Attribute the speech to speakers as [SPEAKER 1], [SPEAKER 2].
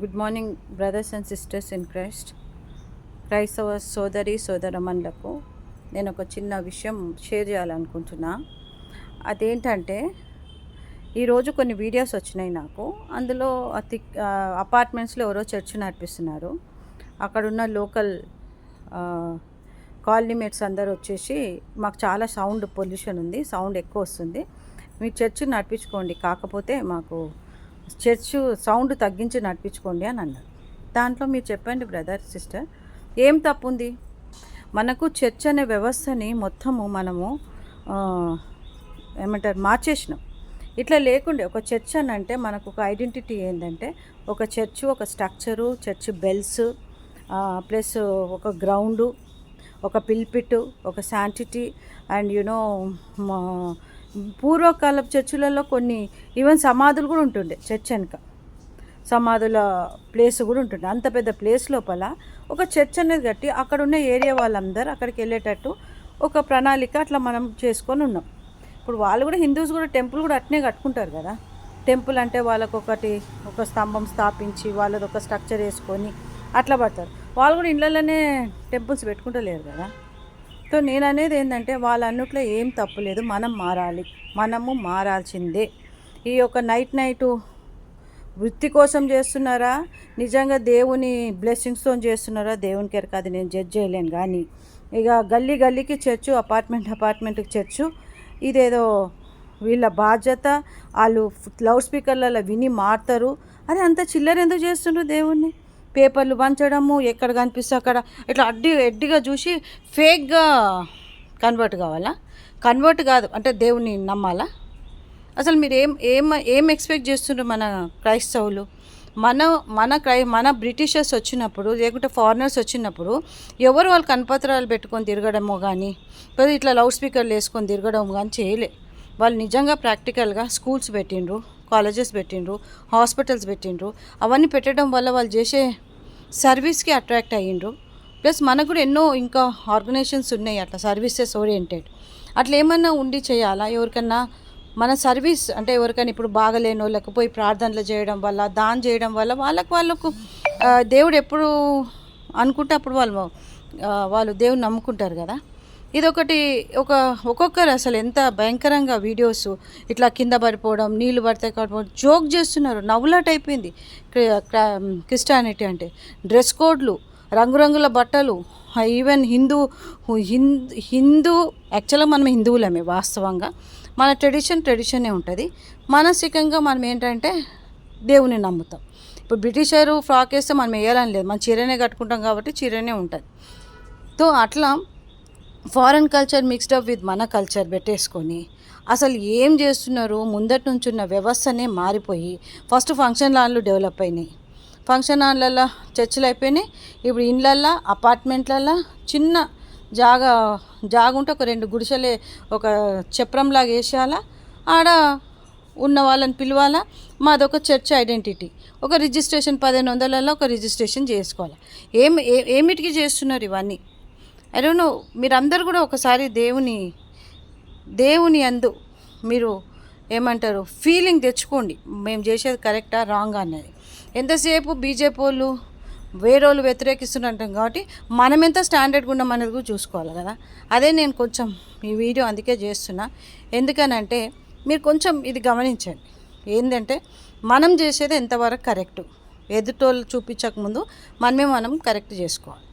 [SPEAKER 1] Good morning brothers and sisters in క్రైస్తవ సోదరమణులకు నేను ఒక చిన్న విషయం షేర్ చేయాలనుకుంటున్నా. అదేంటంటే ఈరోజు కొన్ని వీడియోస్ వచ్చినాయి నాకు. అందులో అపార్ట్మెంట్స్లో ఎవరో చర్చ్ నడిపిస్తున్నారు. అక్కడున్న లోకల్ కాలనీ మేట్స్ అందరూ వచ్చేసి మాకు చాలా సౌండ్ పొల్యూషన్ ఉంది, సౌండ్ ఎక్కువ వస్తుంది, మీరు చర్చ్ నడిపించుకోండి, కాకపోతే మాకు చర్చ్ సౌండ్ తగ్గించి నడిపించుకోండి అని అన్నారు. దాంట్లో మీరు చెప్పండి బ్రదర్ సిస్టర్, ఏం తప్పు ఉంది? మనకు చర్చ్ అనే వ్యవస్థని మొత్తము మనము మార్చేసినాం. ఇట్లా లేకుండే ఒక చర్చ్ అని అంటే మనకు ఒక ఐడెంటిటీ ఏంటంటే ఒక చర్చ్, ఒక స్ట్రక్చరు, చర్చ్ బెల్స్, ప్లస్ ఒక గ్రౌండు, ఒక పిల్పిట్, ఒక శాంటిటీ అండ్ పూర్వకాలపు చర్చిలలో కొన్ని ఈవెన్ సమాధులు కూడా ఉంటుండే. చర్చ్ వెనుక సమాధుల ప్లేస్ కూడా ఉంటుండే. అంత పెద్ద ప్లేస్ లోపల ఒక చర్చ్ అనేది కట్టి అక్కడ ఉన్న ఏరియా వాళ్ళందరూ అక్కడికి వెళ్ళేటట్టు ఒక ప్రణాళిక అట్లా మనం చేసుకొని ఉన్నాం. ఇప్పుడు వాళ్ళు కూడా హిందూస్ కూడా టెంపుల్ కూడా అట్నే కట్టుకుంటారు కదా. టెంపుల్ అంటే వాళ్ళకు ఒక స్తంభం స్థాపించి వాళ్ళది ఒక స్ట్రక్చర్ వేసుకొని అట్లా పడతారు. వాళ్ళు కూడా ఇళ్ళలోనే టెంపుల్స్ పెట్టుకుంటలేరు కదా. సో నేను అనేది ఏంటంటే వాళ్ళ అన్నిట్లో ఏం తప్పులేదు, మనము మారాల్సిందే. ఈ యొక్క నైట్ వృత్తి కోసం చేస్తున్నారా, నిజంగా దేవుని బ్లెస్సింగ్స్తో చేస్తున్నారా, దేవునికి ఎరక, అది నేను జడ్జ్ చేయలేను. కానీ ఇక గల్లీకి చర్చు, అపార్ట్మెంట్కి చర్చు, ఇదేదో వీళ్ళ బాధ్యత, వాళ్ళు లౌడ్ స్పీకర్లలో విని మారుతారు. అది అంత చిల్లర ఎందుకు చేస్తున్నారు? దేవుణ్ణి పేపర్లు పంచడము, ఎక్కడ కనిపిస్తే అక్కడ ఇట్లా ఎడ్డిగా చూసి ఫేక్గా కన్వర్ట్ కావాలా? కన్వర్ట్ కాదు అంటే దేవుని నమ్మాలా? అసలు మీరు ఏం ఎక్స్పెక్ట్ చేస్తుండ్రు? మన క్రైస్తవులు మన బ్రిటిషర్స్ వచ్చినప్పుడు, లేకుంటే ఫారినర్స్ వచ్చినప్పుడు ఎవరు వాళ్ళు కనపత్రాలు పెట్టుకొని తిరగడమో కానీ, ఇట్లా లౌడ్ స్పీకర్లు వేసుకొని తిరగడం కానీ చేయలే. వాళ్ళు నిజంగా ప్రాక్టికల్గా స్కూల్స్ పెట్టిండ్రు, కాలేజెస్ పెట్టిండ్రు, హాస్పిటల్స్ పెట్టిండ్రు. అవన్నీ పెట్టడం వల్ల వాళ్ళు చేసే సర్వీస్కి అట్రాక్ట్ అయ్యిండ్రు. ప్లస్ మనకు కూడా ఎన్నో ఇంకా ఆర్గనైజేషన్స్ ఉన్నాయి అట్లా సర్వీసెస్ ఓరియంటెడ్. అట్లా ఏమన్నా ఉండి చేయాలా? ఎవరికన్నా మన సర్వీస్ అంటే ఎవరికైనా ఇప్పుడు బాగలేనో లేకపోయి ప్రార్థనలు చేయడం వల్ల, దానం చేయడం వల్ల వాళ్ళకు దేవుడు ఎప్పుడు అనుకుంటే అప్పుడు వాళ్ళు దేవుని నమ్ముకుంటారు కదా. ఇదొకటి. ఒక్కొక్కరు అసలు ఎంత భయంకరంగా వీడియోస్ ఇట్లా కింద పడిపోవడం, నీళ్ళు పడితే పడిపోవడం, జోక్ చేస్తున్నారు. నవ్వులాట అయిపోయింది క్రిస్టియానిటీ అంటే. డ్రెస్ కోడ్లు, రంగురంగుల బట్టలు, ఈవెన్ హిందూ యాక్చువల్గా మనం హిందువులమే వాస్తవంగా. మన ట్రెడిషనే ఉంటుంది. మానసికంగా మనం ఏంటంటే దేవుని నమ్ముతాం. ఇప్పుడు బ్రిటిషరు ఫ్రాక్ వేస్తే మనం వేయాలని లేదు, మనం చీరనే కట్టుకుంటాం కాబట్టి చీరనే ఉంటుంది. సో అట్లా foreign culture mixed up with మన కల్చర్ పెట్టేసుకొని అసలు ఏం చేస్తున్నారు? ముందటి నుంచి ఉన్న వ్యవస్థనే మారిపోయి ఫస్ట్ ఫంక్షన్ హాళ్ళు డెవలప్ అయినాయి. ఫంక్షన్ హాళ్ళల్లో చర్చిలు అయిపోయినాయి. ఇప్పుడు ఇండ్లల్లో, అపార్ట్మెంట్లల్లో చిన్న జాగా ఉంటే ఒక 2 గుడిసెలే ఒక చప్రంలాగా వేసేయాలా, ఆడ ఉన్న వాళ్ళని పిలవాలా, మాదొక చర్చ్ ఐడెంటిటీ, ఒక రిజిస్ట్రేషన్ 1500 ఒక రిజిస్ట్రేషన్ చేసుకోవాలి. ఏమిటికి చేస్తున్నారు ఇవన్నీ? I don't know. మీరందరూ కూడా ఒకసారి దేవుని అందు మీరు ఏమంటారు ఫీలింగ్ తెచ్చుకోండి. మేము చేసేది కరెక్టా రాంగా అన్నది. ఎంతసేపు బీజేపీ వాళ్ళు వేరేళ్ళు వ్యతిరేకిస్తున్నట్టు కాబట్టి మనం ఎంత స్టాండర్డ్గా ఉన్నాం అనేది కూడా చూసుకోవాలి కదా. అదే నేను కొంచెం ఈ వీడియో అందుకే చేస్తున్నా. ఎందుకనంటే మీరు కొంచెం ఇది గమనించండి. ఏంటంటే మనం చేసేది ఎంతవరకు కరెక్టు, ఎదుటోళ్ళు చూపించకముందు మనం కరెక్ట్ చేసుకోవాలి.